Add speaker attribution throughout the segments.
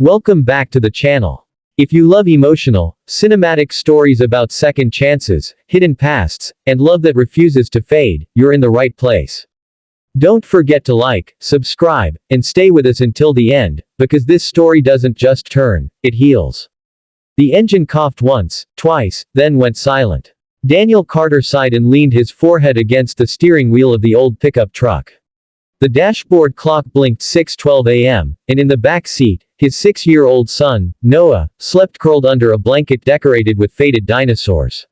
Speaker 1: Welcome back to the channel. If you love emotional, cinematic stories about second chances, hidden pasts, and love that refuses to fade, you're in the right place. Don't forget to like, subscribe, and stay with us until the end, because this story doesn't just turn, it heals. The engine coughed once, twice, then went silent. Daniel Carter sighed and leaned his forehead against the steering wheel of the old pickup truck. The dashboard clock blinked 6:12 a.m., and in the back seat, his 6-year-old son, Noah, slept curled under a blanket decorated with faded dinosaurs.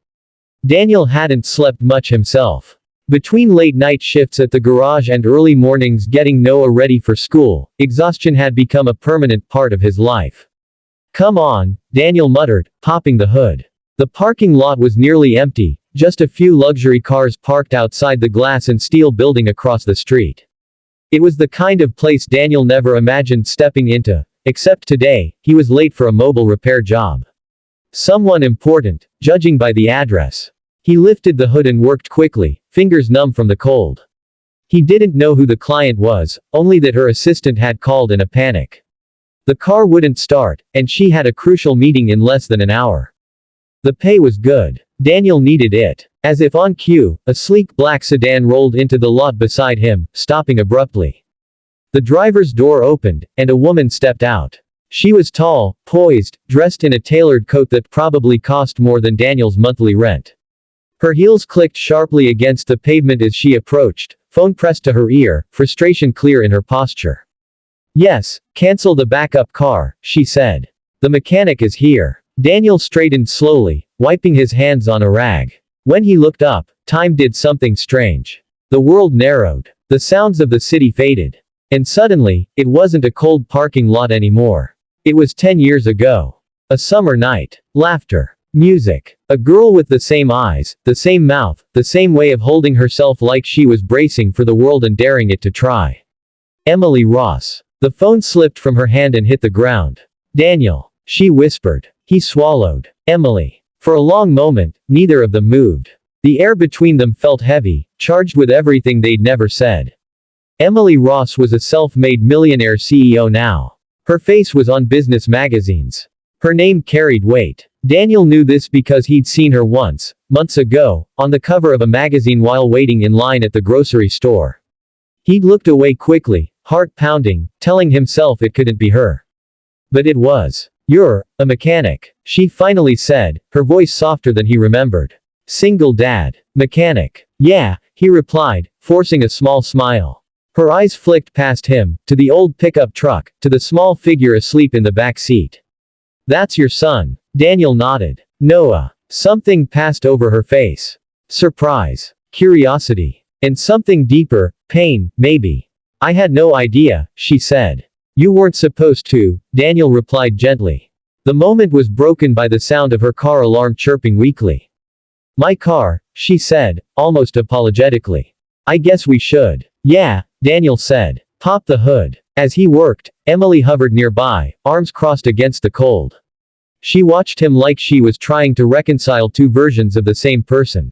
Speaker 1: Daniel hadn't slept much himself. Between late-night shifts at the garage and early mornings getting Noah ready for school, exhaustion had become a permanent part of his life. "Come on," Daniel muttered, popping the hood. The parking lot was nearly empty, just a few luxury cars parked outside the glass and steel building across the street. It was the kind of place Daniel never imagined stepping into, except today, he was late for a mobile repair job. Someone important, judging by the address. He lifted the hood and worked quickly, fingers numb from the cold. He didn't know who the client was, only that her assistant had called in a panic. The car wouldn't start, and she had a crucial meeting in less than an hour. The pay was good. Daniel needed it. As if on cue, a sleek black sedan rolled into the lot beside him, stopping abruptly. The driver's door opened, and a woman stepped out. She was tall, poised, dressed in a tailored coat that probably cost more than Daniel's monthly rent. Her heels clicked sharply against the pavement as she approached, phone pressed to her ear, frustration clear in her posture. "Yes, cancel the backup car," she said. "The mechanic is here." Daniel straightened slowly, wiping his hands on a rag. When he looked up, time did something strange. The world narrowed. The sounds of the city faded. And suddenly, it wasn't a cold parking lot anymore. It was 10 years ago. A summer night. Laughter. Music. A girl with the same eyes, the same mouth, the same way of holding herself like she was bracing for the world and daring it to try. Emily Ross. The phone slipped from her hand and hit the ground. "Daniel," she whispered. He swallowed. "Emily." For a long moment, neither of them moved. The air between them felt heavy, charged with everything they'd never said. Emily Ross was a self-made millionaire CEO now. Her face was on business magazines. Her name carried weight. Daniel knew this because he'd seen her once, months ago, on the cover of a magazine while waiting in line at the grocery store. He'd looked away quickly, heart pounding, telling himself it couldn't be her. But it was. "You're a mechanic," she finally said, her voice softer than he remembered. "Single dad. Mechanic." "Yeah," he replied, forcing a small smile. Her eyes flicked past him, to the old pickup truck, to the small figure asleep in the back seat. "That's your son." Daniel nodded. "Noah." Something passed over her face. Surprise. Curiosity. And something deeper, pain, maybe. "I had no idea," she said. "You weren't supposed to," Daniel replied gently. The moment was broken by the sound of her car alarm chirping weakly. "My car," she said, almost apologetically. "I guess we should." "Yeah," Daniel said. "Pop the hood." As he worked, Emily hovered nearby, arms crossed against the cold. She watched him like she was trying to reconcile two versions of the same person.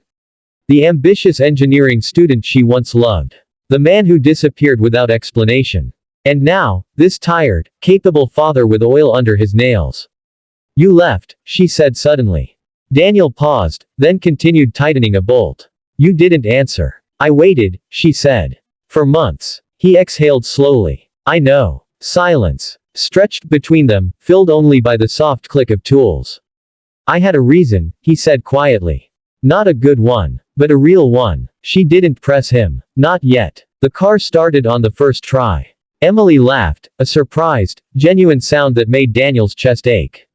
Speaker 1: The ambitious engineering student she once loved. The man who disappeared without explanation. And now, this tired, capable father with oil under his nails. "You left," she said suddenly. Daniel paused, then continued tightening a bolt. "You didn't answer." "I waited," she said. "For months." He exhaled slowly. "I know." Silence. Stretched between them, filled only by the soft click of tools. "I had a reason," he said quietly. "Not a good one. But a real one." She didn't press him. "Not yet." The car started on the first try. Emily laughed, a surprised, genuine sound that made Daniel's chest ache.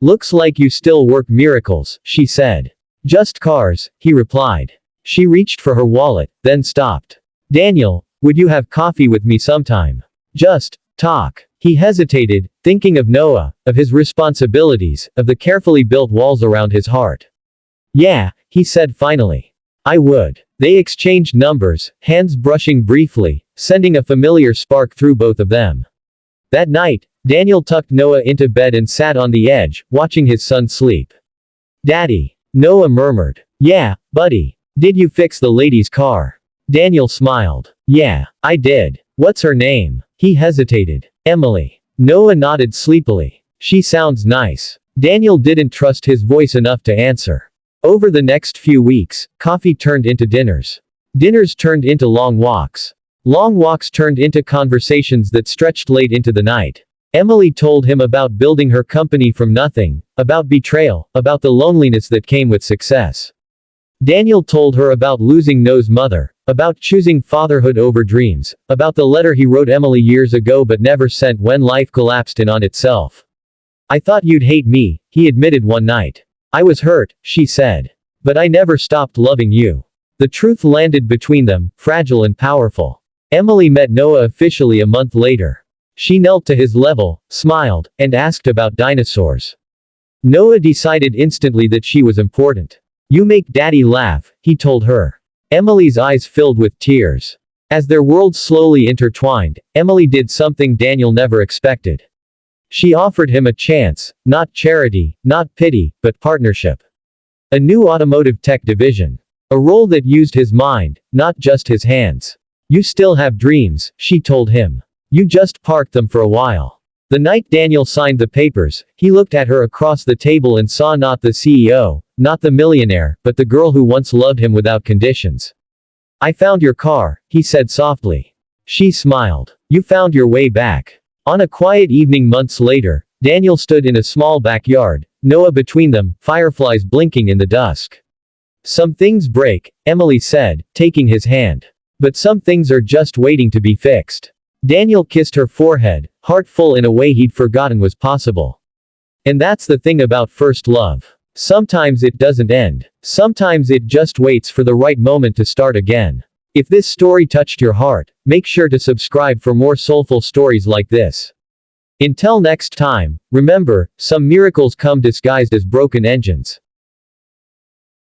Speaker 1: "Looks like you still work miracles," she said. "Just cars," he replied. She reached for her wallet, then stopped. "Daniel, would you have coffee with me sometime? Just talk." He hesitated, thinking of Noah, of his responsibilities, of the carefully built walls around his heart. "Yeah," he said finally. "I would." They exchanged numbers, hands brushing briefly, sending a familiar spark through both of them. That night, Daniel tucked Noah into bed and sat on the edge, watching his son sleep. "Daddy." Noah murmured. "Yeah, buddy. Did you fix the lady's car?" Daniel smiled. "Yeah, I did. What's her name?" He hesitated. "Emily." Noah nodded sleepily. She sounds nice. Daniel didn't trust his voice enough to answer. Over the next few weeks, coffee turned into dinners. Dinners turned into long walks. Long walks turned into conversations that stretched late into the night. Emily told him about building her company from nothing, about betrayal, about the loneliness that came with success. Daniel told her about losing Noah's mother, about choosing fatherhood over dreams, about the letter he wrote Emily years ago but never sent when life collapsed in on itself. I thought you'd hate me, he admitted one night. I was hurt, she said. But I never stopped loving you. The truth landed between them, fragile and powerful. Emily met Noah officially a month later. She knelt to his level, smiled, and asked about dinosaurs. Noah decided instantly that she was important. You make daddy laugh, he told her. Emily's eyes filled with tears. As their worlds slowly intertwined, Emily did something Daniel never expected. She offered him a chance, not charity, not pity, but partnership. A new automotive tech division. A role that used his mind, not just his hands. You still have dreams, she told him. You just parked them for a while. The night Daniel signed the papers, he looked at her across the table and saw not the CEO, not the millionaire, but the girl who once loved him without conditions. I found your car, he said softly. She smiled. You found your way back. On a quiet evening months later, Daniel stood in a small backyard, Noah between them, fireflies blinking in the dusk. Some things break, Emily said, taking his hand. But some things are just waiting to be fixed. Daniel kissed her forehead, heart full in a way he'd forgotten was possible. And that's the thing about first love. Sometimes it doesn't end. Sometimes it just waits for the right moment to start again. If this story touched your heart, make sure to subscribe for more soulful stories like this. Until next time, remember, some miracles come disguised as broken engines.